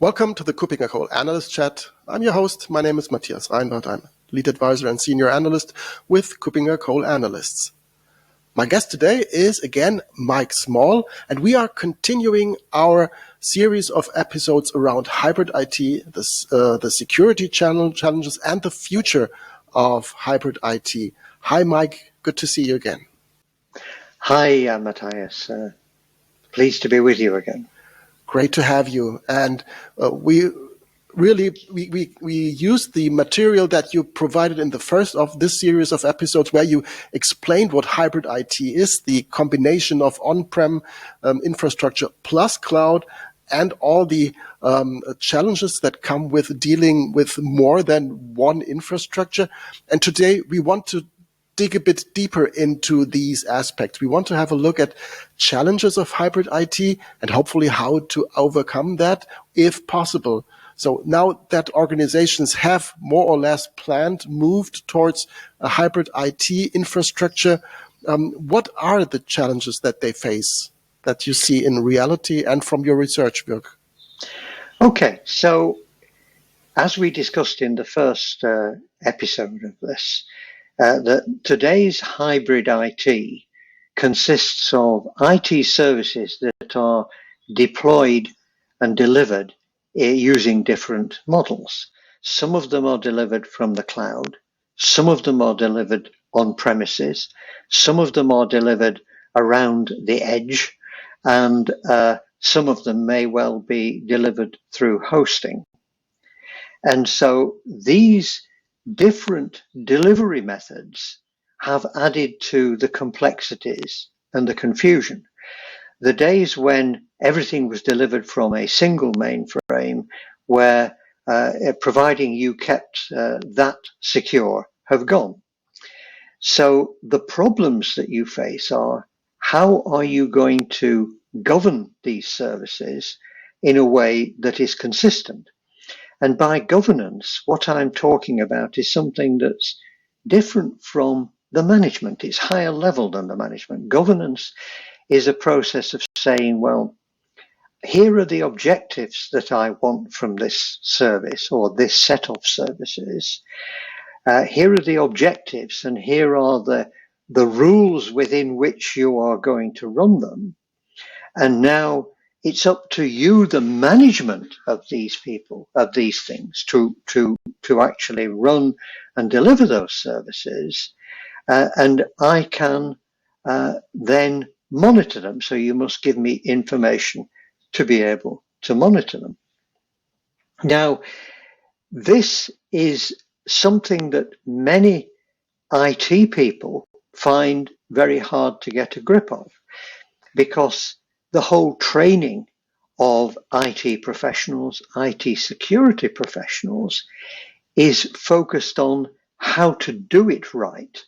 Welcome to the KuppingerCole Analyst Chat. I'm your host. My name is Matthias Reinhardt. I'm Lead Advisor and Senior Analyst with KuppingerCole Analysts. My guest today is again Mike Small, and we are continuing our series of episodes around hybrid IT, the security challenges, and the future of hybrid IT. Hi, Mike. Good to see you again. Hi, Matthias. Pleased to be with you again. Great to have you. And we used the material that you provided in the first of this series of episodes where you explained what hybrid IT is, the combination of on-prem infrastructure plus cloud, and all the challenges that come with dealing with more than one infrastructure. And today we want to dig a bit deeper into these aspects. We want to have a look at challenges of hybrid IT and hopefully how to overcome that if possible. So now that organizations have more or less moved towards a hybrid IT infrastructure, what are the challenges that they face that you see in reality and from your research work? Okay, so as we discussed in the first episode of this, that today's hybrid IT consists of IT services that are deployed and delivered using different models. Some of them are delivered from the cloud, some of them are delivered on premises, some of them are delivered around the edge, and some of them may well be delivered through hosting. And so these different delivery methods have added to the complexities and the confusion. The days when everything was delivered from a single mainframe where providing you kept that secure have gone. So the problems that you face are, how are you going to govern these services in a way that is consistent? And by governance, what I'm talking about is something that's different from the management. It's higher level than the management. Governance is a process of saying, well, here are the objectives that I want from this service or this set of services. Here are the objectives, and here are the rules within which you are going to run them. And now it's up to you, the management of these people, of these things, to actually run and deliver those services. And I can then monitor them. So you must give me information to be able to monitor them. Now, this is something that many IT people find very hard to get a grip of, because the whole training of IT professionals, IT security professionals, is focused on how to do it right.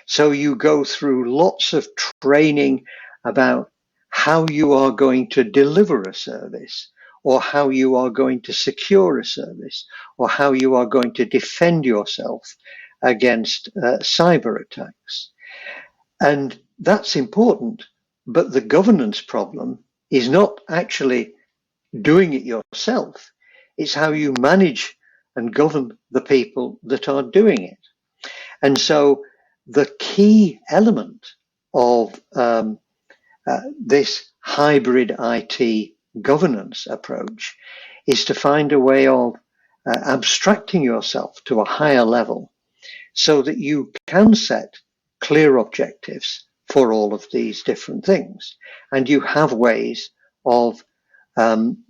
So you go through lots of training about how you are going to deliver a service, or how you are going to secure a service, or how you are going to defend yourself against cyber attacks. And that's important. But the governance problem is not actually doing it yourself. It's how you manage and govern the people that are doing it. And so the key element of this hybrid IT governance approach is to find a way of abstracting yourself to a higher level so that you can set clear objectives for all of these different things. And you have ways of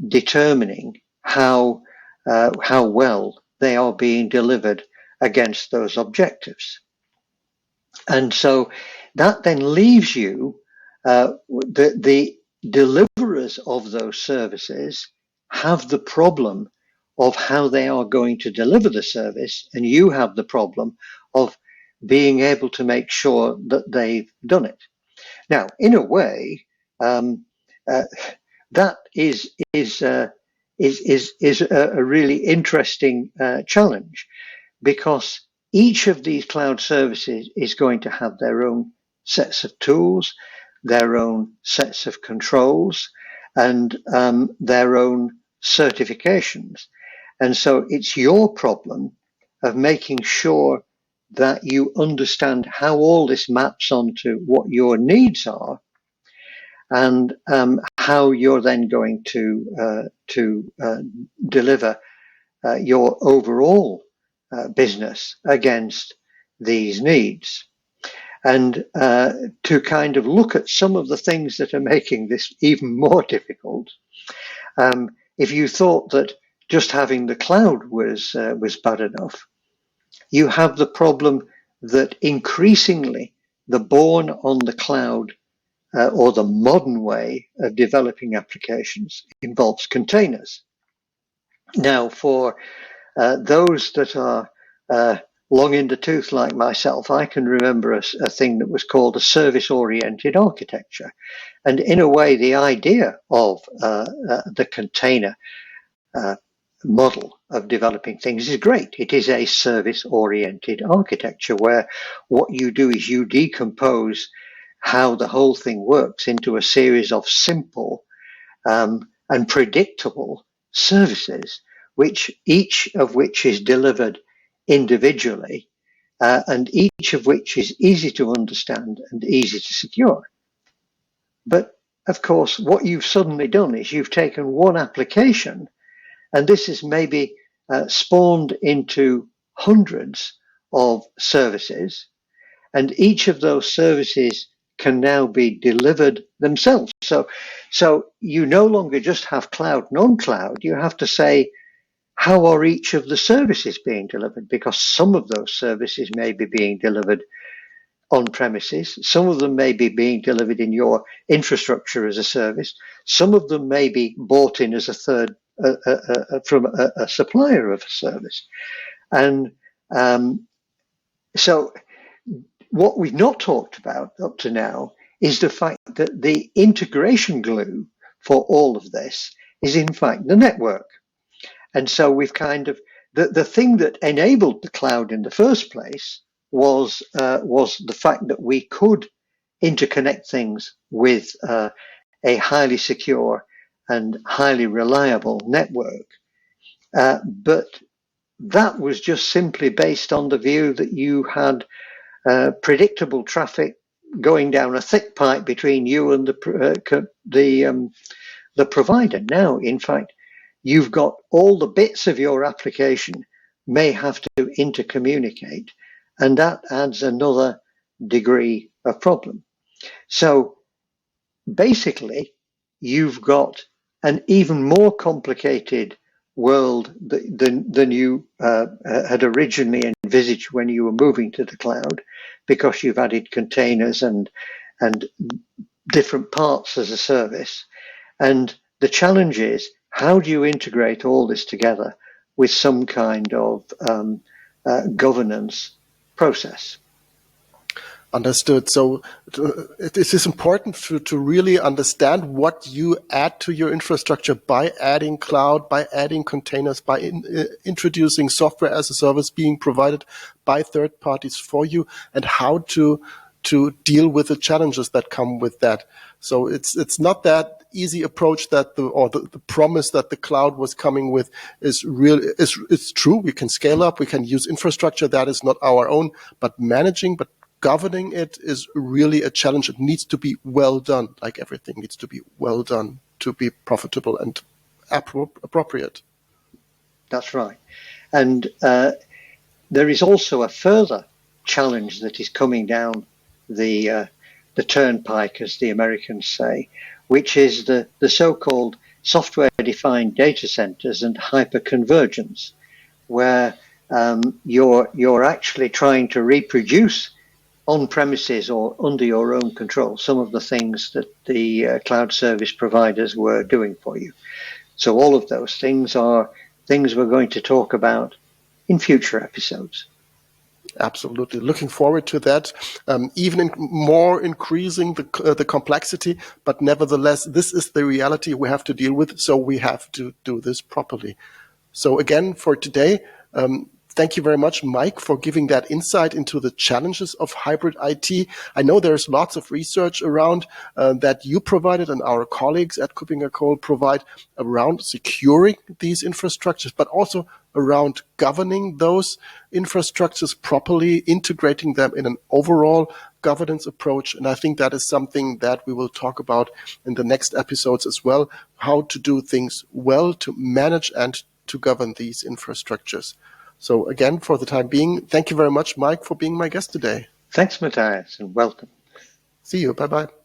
determining how well they are being delivered against those objectives. And so that then leaves you, the deliverers of those services have the problem of how they are going to deliver the service, and you have the problem of being able to make sure that they've done it. Now, in a way, that is a really interesting challenge, because each of these cloud services is going to have their own sets of tools, their own sets of controls, and their own certifications. And so it's your problem of making sure that you understand how all this maps onto what your needs are, and how you're then going to deliver your overall business against these needs. And to kind of look at some of the things that are making this even more difficult. If you thought that just having the cloud was bad enough, you have the problem that increasingly the born on the cloud or the modern way of developing applications involves containers. Now, for those that are long in the tooth like myself, I can remember a thing that was called a service-oriented architecture. And in a way, the idea of the container model of developing things is great. It is a service-oriented architecture where what you do is you decompose how the whole thing works into a series of simple and predictable services, which each of which is delivered individually, and each of which is easy to understand and easy to secure. But of course, what you've suddenly done is you've taken one application, and this is maybe spawned into hundreds of services, and each of those services can now be delivered themselves. So you no longer just have cloud, non-cloud. You have to say, how are each of the services being delivered? Because some of those services may be being delivered on premises. Some of them may be being delivered in your infrastructure as a service. Some of them may be bought in as a third from a supplier of a service. And so what we've not talked about up to now is the fact that the integration glue for all of this is in fact the network. And so we've kind of, the thing that enabled the cloud in the first place was the fact that we could interconnect things with a highly secure and highly reliable network. But that was just simply based on the view that you had predictable traffic going down a thick pipe between you and the provider. Now, in fact, you've got all the bits of your application may have to intercommunicate, and that adds another degree of problem. So basically, you've got an even more complicated world than you had originally envisaged when you were moving to the cloud, because you've added containers and different parts as a service. And the challenge is, how do you integrate all this together with some kind of governance process? Understood. So it is important to really understand what you add to your infrastructure by adding cloud, by adding containers, by introducing software as a service being provided by third parties for you, and how to deal with the challenges that come with that. So it's not that easy approach that the promise that the cloud was coming with is real. It's true. We can scale up. We can use infrastructure that is not our own, but governing it is really a challenge. It needs to be well done, like everything needs to be well done to be profitable and appropriate. That's right. And there is also a further challenge that is coming down the turnpike, as the Americans say, which is the so-called software-defined data centers and hyperconvergence, where you're actually trying to reproduce on premises or under your own control some of the things that the cloud service providers were doing for you. So all of those things are things we're going to talk about in future episodes. Absolutely. Looking forward to that, even more increasing the complexity, but nevertheless, this is the reality we have to deal with, so we have to do this properly. So again, for today, thank you very much, Mike, for giving that insight into the challenges of hybrid IT. I know there's lots of research around that you provided and our colleagues at KuppingerCole provide around securing these infrastructures, but also around governing those infrastructures properly, integrating them in an overall governance approach. And I think that is something that we will talk about in the next episodes as well, how to do things well, to manage and to govern these infrastructures. So again, for the time being, thank you very much, Mike, for being my guest today. Thanks, Matthias, and welcome. See you. Bye-bye.